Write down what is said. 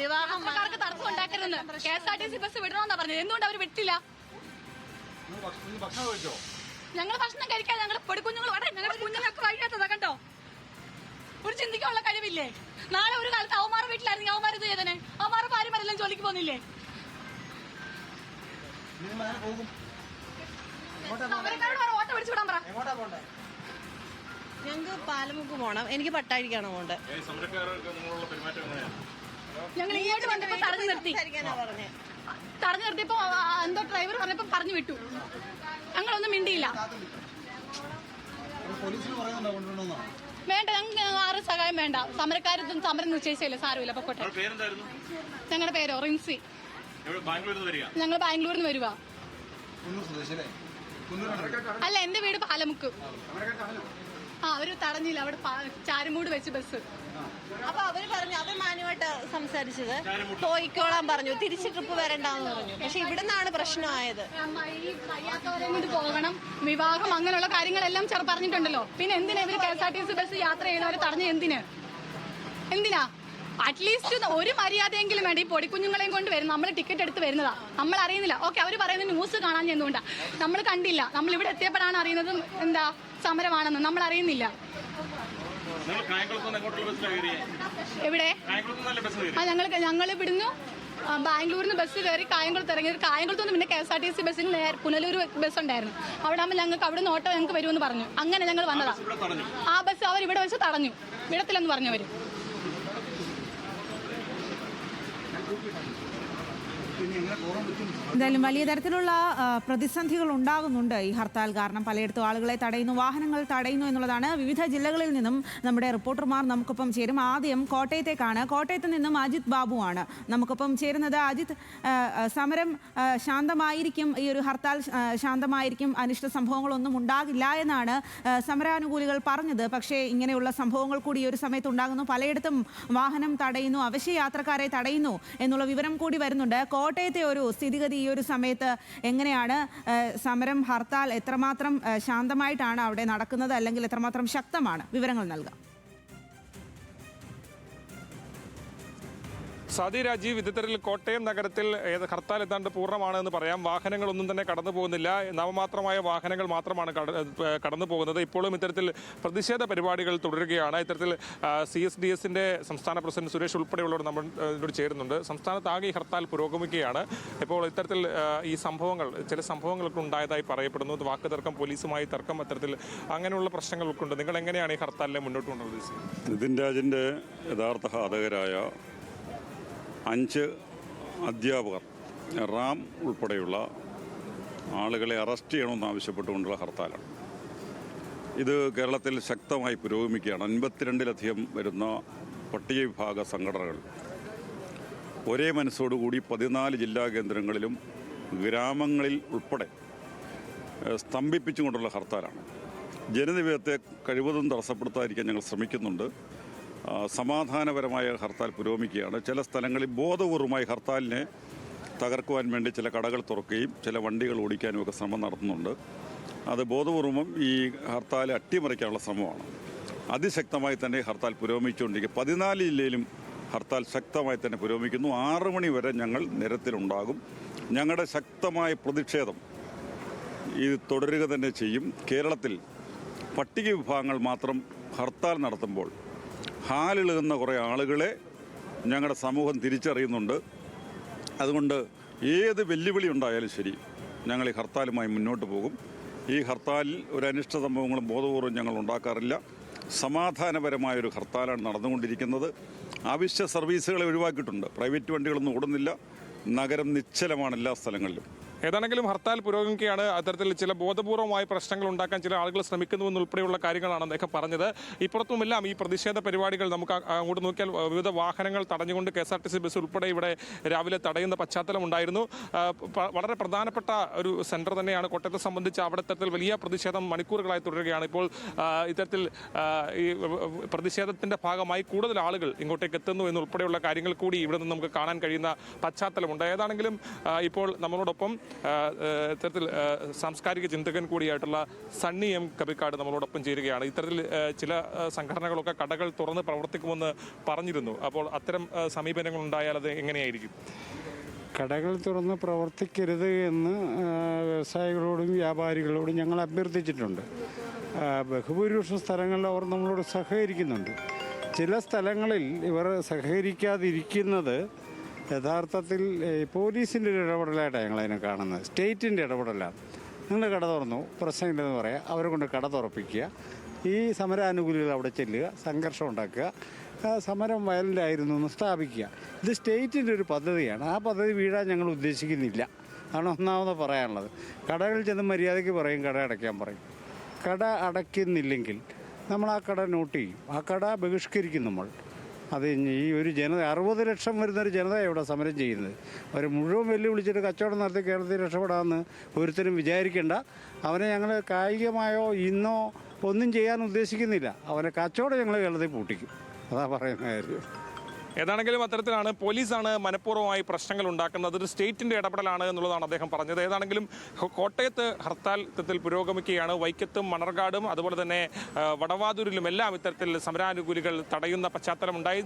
വിവാഹക്കാർക്ക് തടസ്സം ഉണ്ടാക്കരുതെന്ന് KSRTC bus വിടണമെന്നാ പറഞ്ഞത്. എന്തുകൊണ്ട് അവർ വിട്ടില്ല? ഞങ്ങൾ ഭക്ഷണം കഴിക്കാൻ ഞങ്ങളുടെ പൊടിക്കുഞ്ഞുങ്ങൾ ഞങ്ങളുടെ കുഞ്ഞുങ്ങൾക്ക് വൈകാത്തതാ കണ്ടോ. ഒരു ചിന്തിക്കാനുള്ള കഴിവില്ലേ? നാളെ ഒരു കാലത്ത് അവന്മാർ വീട്ടിലായിരുന്നു അവന്മാർ ഇത് ചെയ്തനെ. അവന്മാർ ഭാര്യമാരെല്ലാം ജോലിക്ക് പോകുന്നില്ലേ? ഓട്ടോ പിടിച്ചു വിടാൻ പറ. ഞങ്ങൾക്ക് പാലമുക്ക് പോകണം. എനിക്ക് പട്ടാഴിക്കാണ് പോകേണ്ടത്. ഞങ്ങൾ ഇങ്ങോട്ട് വന്നപ്പോ തടഞ്ഞു നിർത്തിയപ്പോ എന്തോ ഡ്രൈവർ പറഞ്ഞപ്പോ പറഞ്ഞു വിട്ടു. ഞങ്ങളൊന്നും മിണ്ടിയില്ല. വേണ്ട, ഞങ്ങൾക്ക് ആരും സഹായം വേണ്ട. സമരക്കാരത്തും സമരം നിശ്ചയിച്ചില്ല. സാരമില്ല, പൊക്കോട്ടെ. ഞങ്ങളുടെ പേരോ റിൻസി. ഞങ്ങൾ ബാംഗ്ലൂരിൽ നിന്ന് വരുവാ. അല്ല, എന്റെ വീട് പാലമുക്ക്. അവര് തടഞ്ഞില്ല. അവിടെ ചാരുമൂട് വെച്ച് ബസ്. അപ്പൊ അവര് പറഞ്ഞു, അവർ മാന്യമായിട്ട് സംസാരിച്ചത് പോയിക്കോളാൻ പറഞ്ഞു, തിരിച്ച് ട്രിപ്പ് വരണ്ടെന്ന് പറഞ്ഞു. പക്ഷെ ഇവിടെ നിന്നാണ് പ്രശ്നമായത്. കൊണ്ട് പോകണം, വിവാഹം, അങ്ങനെയുള്ള കാര്യങ്ങളെല്ലാം പറഞ്ഞിട്ടുണ്ടല്ലോ. പിന്നെ എന്തിനാ ഇവര് KSRTC ബസ് യാത്ര ചെയ്യുന്നവരെ തടഞ്ഞ? എന്തിനാ? അറ്റ്ലീസ്റ്റ് ഒരു മര്യാദയെങ്കിലും വേണ്ട. ഈ പൊടിക്കുഞ്ഞുങ്ങളെയും കൊണ്ട് വരും. നമ്മൾ ടിക്കറ്റ് എടുത്ത് വരുന്നതാ, നമ്മൾ അറിയുന്നില്ല. ഓക്കെ, അവർ പറയുന്നത് ന്യൂസ് കാണാൻ ചെന്നുകൊണ്ടാ. നമ്മൾ കണ്ടില്ല. നമ്മൾ ഇവിടെ എത്തിയപ്പോഴാണ് അറിയുന്നത് എന്താ സമരമാണെന്ന്. നമ്മൾ അറിയുന്നില്ല. എവിടെ? ഞങ്ങൾ ഇവിടുന്ന് ബാംഗ്ലൂരിൽ നിന്ന് ബസ് കയറി കായംകുളത്ത് ഇറങ്ങി. കായംകുളത്തുനിന്ന് പിന്നെ KSRTC ബസ്സിന് പുനലൂർ ബസ് ഉണ്ടായിരുന്നു. അവിടെ ആകുമ്പോൾ ഞങ്ങൾക്ക് അവിടെ നിന്ന് ഓട്ടോ ഞങ്ങൾക്ക് വരുമെന്ന് പറഞ്ഞു. അങ്ങനെ ഞങ്ങൾ വന്നതാ. ആ ബസ് അവർ ഇവിടെ വെച്ച് തടഞ്ഞു. വിടത്തില്ലെന്ന് പറഞ്ഞവർ. എന്തായാലും വലിയ തരത്തിലുള്ള പ്രതിസന്ധികൾ ഉണ്ടാകുന്നുണ്ട് ഈ ഹർത്താൽ കാരണം. പലയിടത്തും ആളുകളെ തടയുന്നു, വാഹനങ്ങൾ തടയുന്നു എന്നുള്ളതാണ്. വിവിധ ജില്ലകളിൽ നിന്നും നമ്മുടെ റിപ്പോർട്ടർമാർ നമുക്കൊപ്പം ചേരും. ആദ്യം കോട്ടയത്തേക്കാണ്. കോട്ടയത്ത് നിന്നും അജിത് ബാബുവാണ് നമുക്കൊപ്പം ചേരുന്നത്. അജിത്, സമരം ശാന്തമായിരിക്കും, ഈ ഒരു ഹർത്താൽ ശാന്തമായിരിക്കും, അനിഷ്ട സംഭവങ്ങളൊന്നും ഉണ്ടാകില്ല എന്നാണ് സമരാനുകൂലികൾ പറഞ്ഞത്. പക്ഷേ ഇങ്ങനെയുള്ള സംഭവങ്ങൾ കൂടി ഈ ഒരു സമയത്ത് ഉണ്ടാകുന്നു. പലയിടത്തും വാഹനം തടയുന്നു, അവശ്യ യാത്രക്കാരെ തടയുന്നു എന്നുള്ള വിവരം കൂടി വരുന്നുണ്ട്. കോട്ടയത്തെ ഒരു സ്ഥിതിഗതി ഈ ഒരു സമയത്ത് എങ്ങനെയാണ്? സമരം, ഹർത്താൽ എത്രമാത്രം ശാന്തമായിട്ടാണ് അവിടെ നടക്കുന്നത്, അല്ലെങ്കിൽ എത്രമാത്രം ശക്തമാണ്? വിവരങ്ങൾ നൽകാം. സാദി രാജീവ്, ഇത്തരത്തിൽ കോട്ടയം നഗരത്തിൽ ഹർത്താൽ എത്താണ്ട് പൂർണ്ണമാണെന്ന് പറയാം. വാഹനങ്ങളൊന്നും തന്നെ കടന്നു പോകുന്നില്ല. നാമമാത്രമായ വാഹനങ്ങൾ മാത്രമാണ് കടന്നു പോകുന്നത്. ഇപ്പോഴും ഇത്തരത്തിൽ പ്രതിഷേധ പരിപാടികൾ തുടരുകയാണ്. ഇത്തരത്തിൽ CSDS-ന്റെ സംസ്ഥാന പ്രസിഡന്റ് സുരേഷ് ഉൾപ്പെടെയുള്ളവർ നമ്മളോട് ചേരുന്നുണ്ട്. സംസ്ഥാനത്താകെ ഈ ഹർത്താൽ പുരോഗമിക്കുകയാണ്. ഇപ്പോൾ ഇത്തരത്തിൽ ഈ സംഭവങ്ങൾ, ചില സംഭവങ്ങളൊക്കെ ഉണ്ടായതായി പറയപ്പെടുന്നു. വാക്ക് തർക്കം, പോലീസുമായി തർക്കം, അത്തരത്തിൽ അങ്ങനെയുള്ള പ്രശ്നങ്ങളൊക്കെ ഉണ്ട്. നിങ്ങൾ എങ്ങനെയാണ് ഈ ഹർത്താലിനെ മുന്നോട്ട് കൊണ്ടുപോകുന്നത്? നിതിൻ രാജിൻ്റെ യഥാർത്ഥ ഘാതകരായ 5 അധ്യാപകർ, റാം ഉൾപ്പെടെയുള്ള ആളുകളെ അറസ്റ്റ് ചെയ്യണമെന്ന് ആവശ്യപ്പെട്ടുകൊണ്ടുള്ള ഹർത്താലാണ്. ഇത് കേരളത്തിൽ ശക്തമായി പുരോഗമിക്കുകയാണ്. 52-ലധികം വരുന്ന പട്ടിക വിഭാഗ സംഘടനകൾ ഒരേ മനസ്സോടുകൂടി 14 ജില്ലാ കേന്ദ്രങ്ങളിലും ഗ്രാമങ്ങളിൽ ഉൾപ്പെടെ സ്തംഭിപ്പിച്ചുകൊണ്ടുള്ള ഹർത്താലാണ്. ജനജീവിതത്തെ കഴിവതും തടസ്സപ്പെടുത്താതിരിക്കാൻ ഞങ്ങൾ ശ്രമിക്കുന്നുണ്ട്. സമാധാനപരമായ ഹർത്താൽ പുരോഗമിക്കുകയാണ്. ചില സ്ഥലങ്ങളിൽ ബോധപൂർവമായി ഹർത്താലിനെ തകർക്കുവാൻ വേണ്ടി ചില കടകൾ തുറക്കുകയും ചില വണ്ടികൾ ഓടിക്കാനും ഒക്കെ ശ്രമം നടത്തുന്നുണ്ട്. അത് ബോധപൂർവം ഈ ഹർത്താൽ അട്ടിമറിക്കാനുള്ള ശ്രമമാണ്. അതിശക്തമായി തന്നെ ഹർത്താൽ പുരോഗമിച്ചുകൊണ്ടിരിക്കുക. 14 ജില്ലയിലും ഹർത്താൽ ശക്തമായി തന്നെ പുരോഗമിക്കുന്നു. 6 മണി വരെ ഞങ്ങൾ നിരത്തിലുണ്ടാകും. ഞങ്ങളുടെ ശക്തമായ പ്രതിഷേധം ഇത് തുടരുക തന്നെ ചെയ്യും. കേരളത്തിൽ പട്ടിക വിഭാഗങ്ങൾ മാത്രം ഹർത്താൽ നടത്തുമ്പോൾ ഹാലിളുകുന്ന കുറേ ആളുകളെ ഞങ്ങളുടെ സമൂഹം തിരിച്ചറിയുന്നുണ്ട്. അതുകൊണ്ട് ഏത് വെല്ലുവിളി ഉണ്ടായാലും ശരി, ഞങ്ങൾ ഈ ഹർത്താലുമായി മുന്നോട്ട് പോകും. ഈ ഹർത്താലിൽ ഒരു അനിഷ്ട സംഭവങ്ങളും ബോധപൂർവ്വം ഞങ്ങൾ ഉണ്ടാക്കാറില്ല. സമാധാനപരമായൊരു ഹർത്താലാണ് നടന്നുകൊണ്ടിരിക്കുന്നത്. അവശ്യ സർവീസുകളെ ഒഴിവാക്കിയിട്ടുണ്ട്. പ്രൈവറ്റ് വണ്ടികളൊന്നും ഓടുന്നില്ല. നഗരം നിശ്ചലമാണ് എല്ലാ സ്ഥലങ്ങളിലും. ഏതാണെങ്കിലും ഹർത്താൽ പുരോഗമിക്കുകയാണ്. അത്തരത്തിൽ ചില ബോധപൂർവമായ പ്രശ്നങ്ങൾ ഉണ്ടാക്കാൻ ചില ആളുകൾ ശ്രമിക്കുന്നുവെന്നുൾപ്പെടെയുള്ള കാര്യങ്ങളാണ് അദ്ദേഹം പറഞ്ഞത്. ഇപ്പുറത്തുമെല്ലാം ഈ പ്രതിഷേധ പരിപാടികൾ നമുക്ക് അങ്ങോട്ട് നോക്കിയാൽ വിവിധ വാഹനങ്ങൾ തടഞ്ഞുകൊണ്ട് KSRTC ബസ് ഉൾപ്പെടെ ഇവിടെ രാവിലെ തടയുന്ന പശ്ചാത്തലം ഉണ്ടായിരുന്നു. വളരെ പ്രധാനപ്പെട്ട ഒരു സെൻറ്റർ തന്നെയാണ് കോട്ടയത്തെ സംബന്ധിച്ച്. അവിടെ ഇത്തരത്തിൽ വലിയ പ്രതിഷേധം മണിക്കൂറുകളായി തുടരുകയാണ്. ഇപ്പോൾ ഇത്തരത്തിൽ ഈ പ്രതിഷേധത്തിൻ്റെ ഭാഗമായി കൂടുതൽ ആളുകൾ ഇങ്ങോട്ടേക്ക് എത്തുന്നു എന്നുൾപ്പെടെയുള്ള കാര്യങ്ങൾ കൂടി ഇവിടെ നിന്ന് നമുക്ക് കാണാൻ കഴിയുന്ന പശ്ചാത്തലമുണ്ട്. ഏതാണെങ്കിലും ഇപ്പോൾ നമ്മളോടൊപ്പം ഇത്തരത്തിൽ സാംസ്കാരിക ചിന്തകൻ കൂടിയായിട്ടുള്ള സണ്ണി എം കബിക്കാട് നമ്മളോടൊപ്പം ചേരുകയാണ്. ഇത്തരത്തിൽ ചില സംഘടനകളൊക്കെ കടകൾ തുറന്ന് പ്രവർത്തിക്കുമെന്ന് പറഞ്ഞിരുന്നു. അപ്പോൾ അത്തരം സമീപനങ്ങൾ ഉണ്ടായാൽ അത് എങ്ങനെയായിരിക്കും? കടകൾ തുറന്ന് പ്രവർത്തിക്കരുത് എന്ന് വ്യവസായികളോടും വ്യാപാരികളോടും ഞങ്ങൾ അഭ്യർത്ഥിച്ചിട്ടുണ്ട്. ബഹുഭൂരിപക്ഷം സ്ഥലങ്ങളിൽ അവർ നമ്മളോട് സഹകരിക്കുന്നുണ്ട്. ചില സ്ഥലങ്ങളിൽ ഇവർ സഹകരിക്കാതിരിക്കുന്നത് യഥാർത്ഥത്തിൽ പോലീസിൻ്റെ ഒരു ഇടപെടലായിട്ടാണ് ഞങ്ങളതിനെ കാണുന്നത്. സ്റ്റേറ്റിൻ്റെ ഇടപെടലാണ്. നിങ്ങൾ കട തുറന്നു, പ്രശ്നമില്ലെന്ന് പറയുക, അവരെ കൊണ്ട് കട തുറപ്പിക്കുക, ഈ സമരാനുകൂലികൾ അവിടെ ചെല്ലുക, സംഘർഷം ഉണ്ടാക്കുക, സമരം വയലൻ്റായിരുന്നു എന്ന് സ്ഥാപിക്കുക. ഇത് സ്റ്റേറ്റിൻ്റെ ഒരു പദ്ധതിയാണ്. ആ പദ്ധതി വീഴാൻ ഞങ്ങൾ ഉദ്ദേശിക്കുന്നില്ല. ആണ് ഒന്നാമത് പറയാനുള്ളത്. കടകളിൽ ചെന്ന് മര്യാദയ്ക്ക് പറയും, കട അടയ്ക്കാൻ പറയും. കട അടയ്ക്കുന്നില്ലെങ്കിൽ നമ്മൾ ആ കട നോട്ട് ചെയ്യും, ആ കട ബഹിഷ്കരിക്കും നമ്മൾ. അത് ഈ ഒരു ജനത 60 ലക്ഷം വരുന്നൊരു ജനത ഇവിടെ സമരം ചെയ്യുന്നത്. അവർ മുഴുവൻ വെല്ലുവിളിച്ചിട്ട് കച്ചവടം നടത്തി കേരളത്തിൽ രക്ഷപ്പെടാമെന്ന് ഒരുത്തരും വിചാരിക്കേണ്ട. അവനെ ഞങ്ങൾ കായികമായോ ഇന്നോ ഒന്നും ചെയ്യാൻ ഉദ്ദേശിക്കുന്നില്ല. അവനെ കച്ചവടം ഞങ്ങൾ കേരളത്തിൽ പൂട്ടിക്കും. അതാ പറയുന്ന കാര്യം. ഏതാണെങ്കിലും അത്തരത്തിലാണ് പോലീസാണ് മനഃപൂർവ്വമായി പ്രശ്നങ്ങൾ ഉണ്ടാക്കുന്നത്. അതൊരു സ്റ്റേറ്റിന്റെ ഇടപെടലാണ് എന്നുള്ളതാണ് അദ്ദേഹം പറഞ്ഞത്. ഏതാണെങ്കിലും കോട്ടയത്ത് ഹർത്താൽ ഇത്തരത്തിൽ പുരോഗമിക്കുകയാണ്. വൈക്കത്തും മണർകാടും അതുപോലെ തന്നെ വടവാതൂരിലും എല്ലാം ഇത്തരത്തിൽ സമരാനുകൂലികൾ തടയുന്ന പശ്ചാത്തലമുണ്ടായി.